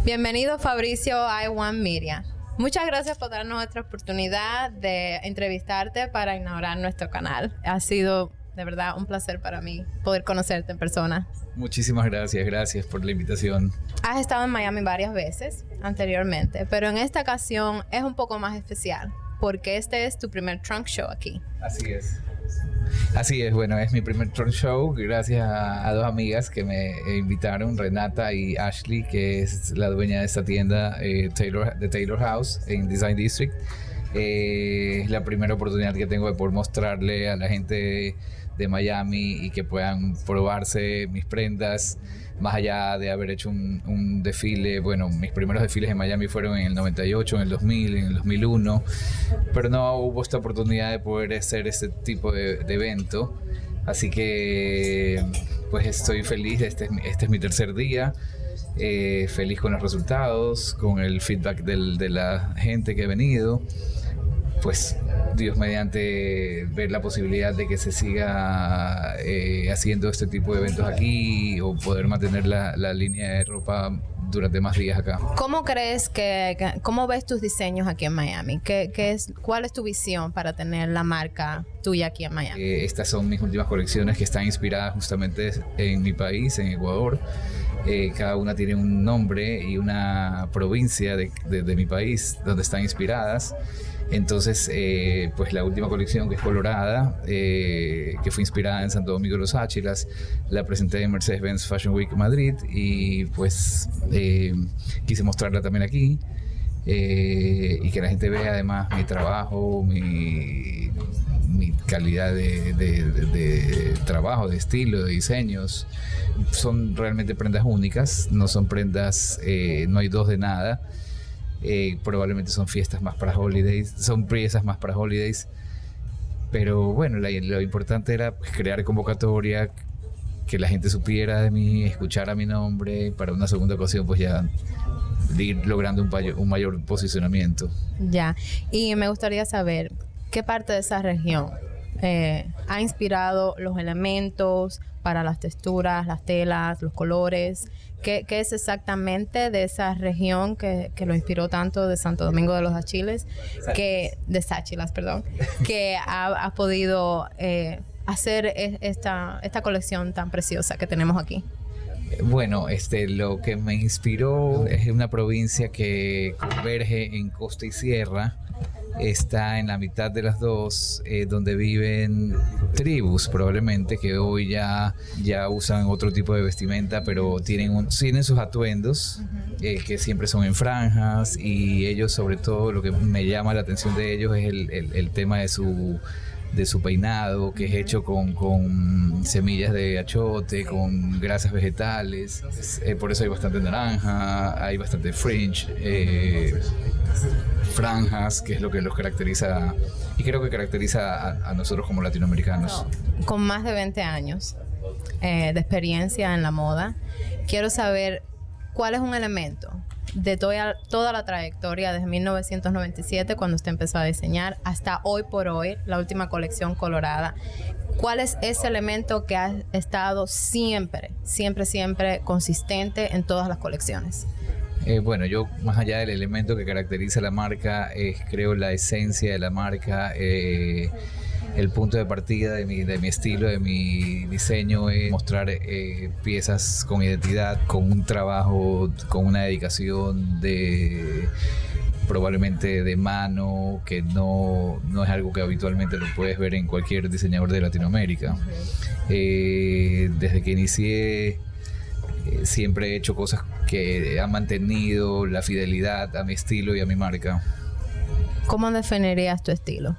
Bienvenido Fabricio a iOne Media. Muchas gracias por darnos esta oportunidad de entrevistarte para inaugurar nuestro canal. Ha sido de verdad un placer para mí poder conocerte en persona. Muchísimas gracias por la invitación. Has estado en Miami varias veces anteriormente, pero en esta ocasión es un poco más especial porque este es tu primer trunk show aquí. Así es, bueno, es mi primer trunk show gracias a dos amigas que me invitaron, Renata y Ashley, que es la dueña de esta tienda de Taylor House en Design District. Es la primera oportunidad que tengo de poder mostrarle a la gente de Miami y que puedan probarse mis prendas, más allá de haber hecho un desfile. Bueno, mis primeros desfiles en Miami fueron en el 98, en el 2000, en el 2001, pero no hubo esta oportunidad de poder hacer este tipo de evento. Así que pues estoy feliz, este es mi tercer día. Feliz con los resultados, con el feedback de la gente que ha venido. Pues Dios mediante, ver la posibilidad de que se siga haciendo este tipo de eventos aquí o poder mantener la línea de ropa durante más días acá. ¿Cómo crees cómo ves tus diseños aquí en Miami? ¿Cuál es tu visión para tener la marca tuya aquí en Miami? Estas son mis últimas colecciones que están inspiradas justamente en mi país, en Ecuador. Cada una tiene un nombre y una provincia de mi país donde están inspiradas. Entonces, pues la última colección, que es Colorada, que fue inspirada en Santo Domingo de los Áchilas, la presenté en Mercedes-Benz Fashion Week Madrid y pues quise mostrarla también aquí y que la gente vea además mi trabajo, mi calidad de trabajo, de estilo, de diseños. Son realmente prendas únicas, no son prendas, no hay dos de nada. Probablemente son fiestas más para holidays, son piezas más para holidays, pero bueno, lo importante era pues crear convocatoria, que la gente supiera de mí, escuchara mi nombre, para una segunda ocasión pues ya ir logrando un mayor posicionamiento. Ya, y me gustaría saber qué parte de esa región ha inspirado los elementos para las texturas, las telas, los colores. ¿Qué es exactamente de esa región que lo inspiró tanto, de Santo Domingo de los Áchilas, que ha podido hacer esta colección tan preciosa que tenemos aquí? Bueno, lo que me inspiró es una provincia que converge en costa y sierra. Está en la mitad de las dos, donde viven tribus probablemente que hoy ya usan otro tipo de vestimenta, pero tienen sus atuendos que siempre son en franjas, y ellos, sobre todo, lo que me llama la atención de ellos es el tema de su peinado, que es hecho con semillas de achote, con grasas vegetales. Por eso hay bastante naranja, hay bastante fringe, franjas, que es lo que los caracteriza y creo que caracteriza a nosotros como latinoamericanos. Con más de 20 años de experiencia en la moda, quiero saber cuál es un elemento de toda la trayectoria desde 1997, cuando usted empezó a diseñar, hasta hoy por hoy, la última colección Colorada. ¿Cuál es ese elemento que ha estado siempre consistente en todas las colecciones? Bueno, yo, más allá del elemento que caracteriza la marca, creo la esencia de la marca, el punto de partida de mi estilo, de mi diseño, es mostrar piezas con identidad, con un trabajo, con una dedicación probablemente de mano, que no es algo que habitualmente lo puedes ver en cualquier diseñador de Latinoamérica. Desde que inicié, siempre he hecho cosas que han mantenido la fidelidad a mi estilo y a mi marca. ¿Cómo definirías tu estilo?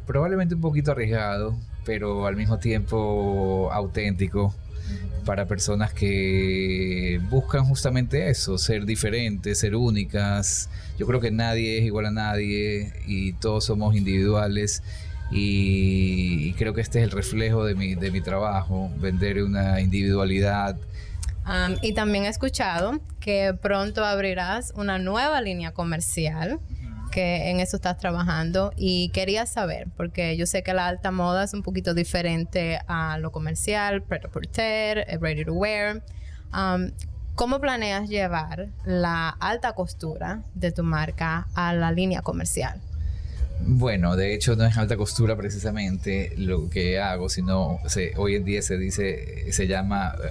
Probablemente un poquito arriesgado, pero al mismo tiempo auténtico, para personas que buscan justamente eso, ser diferentes, ser únicas. Yo creo que nadie es igual a nadie y todos somos individuales, y creo que este es el reflejo de mi trabajo, vender una individualidad. Y también he escuchado que pronto abrirás una nueva línea comercial, que en eso estás trabajando, y quería saber, porque yo sé que la alta moda es un poquito diferente a lo comercial, prêt-à-porter, ready to wear. ¿Cómo planeas llevar la alta costura de tu marca a la línea comercial? Bueno, de hecho no es alta costura precisamente lo que hago, sino hoy en día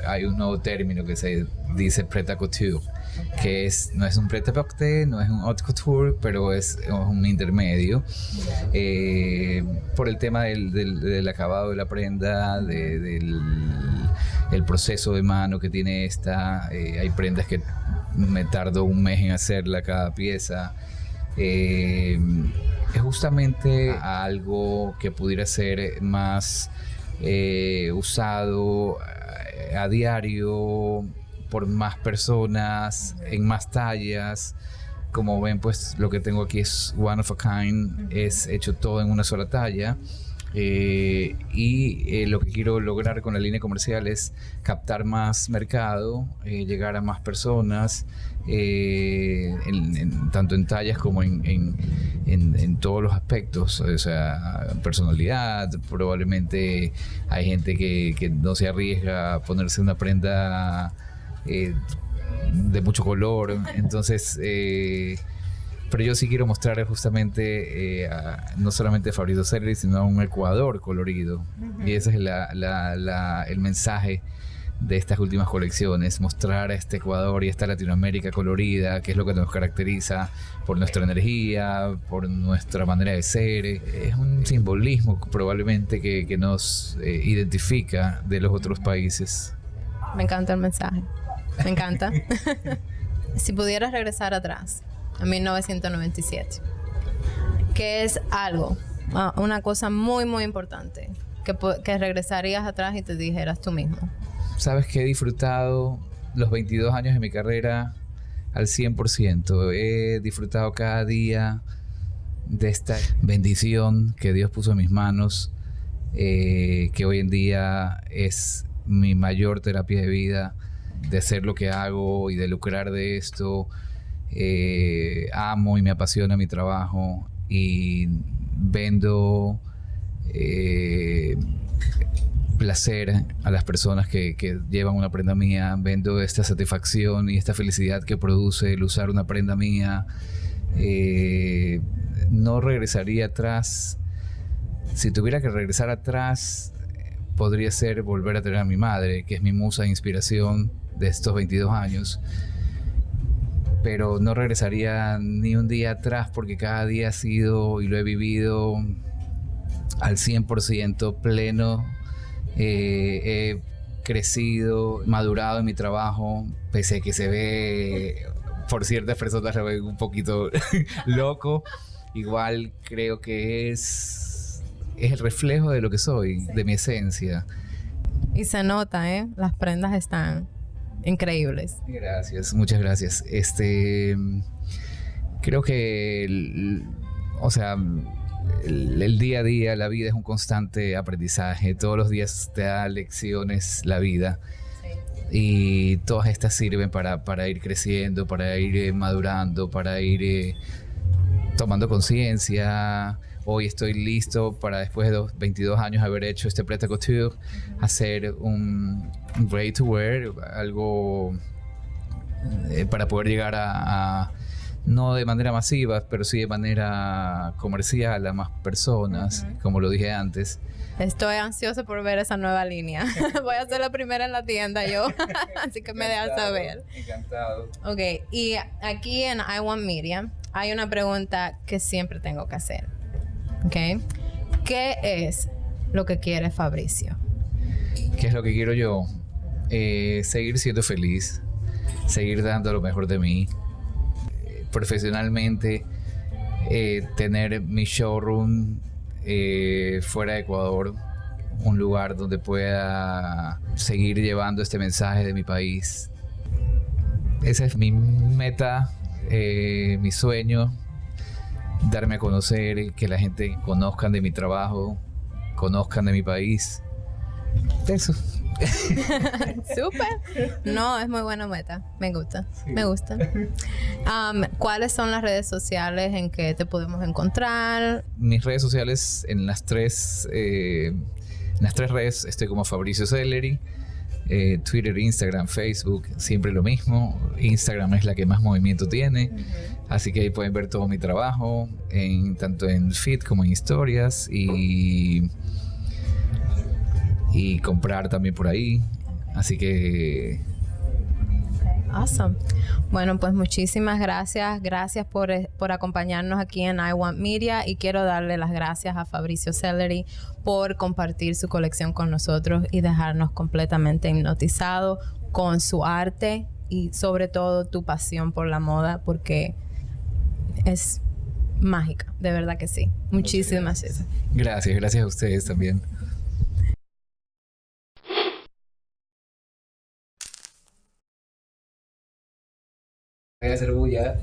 hay un nuevo término que se dice prêt-à-couture, que no es un prêt-à-porter, no es un haute couture, pero es un intermedio, por el tema del acabado de la prenda, el proceso de mano que tiene esta. Hay prendas que me tardo un mes en hacerla cada pieza. Es justamente algo que pudiera ser más usado a diario por más personas, en más tallas. Como ven, pues lo que tengo aquí es one of a kind, es hecho todo en una sola talla. Lo que quiero lograr con la línea comercial es captar más mercado, llegar a más personas, tanto en tallas como en todos los aspectos, o sea, personalidad. Probablemente hay gente que no se arriesga a ponerse una prenda de mucho color, entonces pero yo sí quiero mostrar justamente no solamente Fabrizio Selleri, sino un Ecuador colorido. Y ese es el mensaje de estas últimas colecciones: mostrar a este Ecuador y esta Latinoamérica colorida, que es lo que nos caracteriza por nuestra energía, por nuestra manera de ser. Es un simbolismo probablemente que nos identifica de los otros países. Me encanta el mensaje, me encanta. Si pudieras regresar atrás a 1997, ¿qué es algo, una cosa muy muy importante que regresarías atrás y te dijeras tú mismo? Sabes que he disfrutado los 22 años de mi carrera al 100%. He disfrutado cada día de esta bendición que Dios puso en mis manos, que hoy en día es mi mayor terapia de vida, de hacer lo que hago y de lucrar de esto. Amo y me apasiona mi trabajo, y vendo placer a las personas que llevan una prenda mía. Vendo esta satisfacción y esta felicidad que produce el usar una prenda mía. No regresaría atrás. Si tuviera que regresar atrás, podría ser volver a tener a mi madre, que es mi musa de inspiración de estos 22 años. Pero no regresaría ni un día atrás, porque cada día ha sido y lo he vivido al 100% pleno. He crecido, madurado en mi trabajo, pese a que se ve, por ciertas personas lo ven un poquito loco. Igual creo que es el reflejo de lo que soy, de mi esencia. Y se nota, las prendas están increíbles. Gracias, muchas gracias. Creo que el día a día, la vida es un constante aprendizaje. Todos los días te da lecciones la vida. Sí. Y todas estas sirven para ir creciendo, para ir madurando, para ir tomando conciencia. Hoy estoy listo para, después de 22 años haber hecho este prêt-à-couture, hacer un ready to wear, algo para poder llegar a no de manera masiva, pero sí de manera comercial a más personas, como lo dije antes. Estoy ansiosa por ver esa nueva línea. Voy a ser la primera en la tienda yo, así que me dejas saber. Encantado. Ok, y aquí en I Want Media hay una pregunta que siempre tengo que hacer. Ok, ¿qué es lo que quiere Fabricio? ¿Qué es lo que quiero yo? Seguir siendo feliz, seguir dando lo mejor de mí. Profesionalmente, tener mi showroom fuera de Ecuador, un lugar donde pueda seguir llevando este mensaje de mi país. Esa es mi meta, mi sueño, darme a conocer, que la gente conozcan de mi trabajo, conozcan de mi país. Eso. Súper. No, es muy buena meta. Me gusta. Sí. Me gusta. ¿Cuáles son las redes sociales en que te podemos encontrar? Mis redes sociales, en las tres redes estoy como Fabrizio Selleri. Twitter, Instagram, Facebook, siempre lo mismo. Instagram es la que más movimiento tiene, así que ahí pueden ver todo mi trabajo, tanto en feed como en historias, y comprar también por ahí. Así que... Awesome. Bueno, pues muchísimas gracias. Gracias por acompañarnos aquí en I Want Media, y quiero darle las gracias a Fabricio Sellery por compartir su colección con nosotros y dejarnos completamente hipnotizados con su arte y sobre todo tu pasión por la moda, porque es mágica, de verdad que sí. Muchísimas gracias. Gracias a ustedes también. Voy a hacer bulla.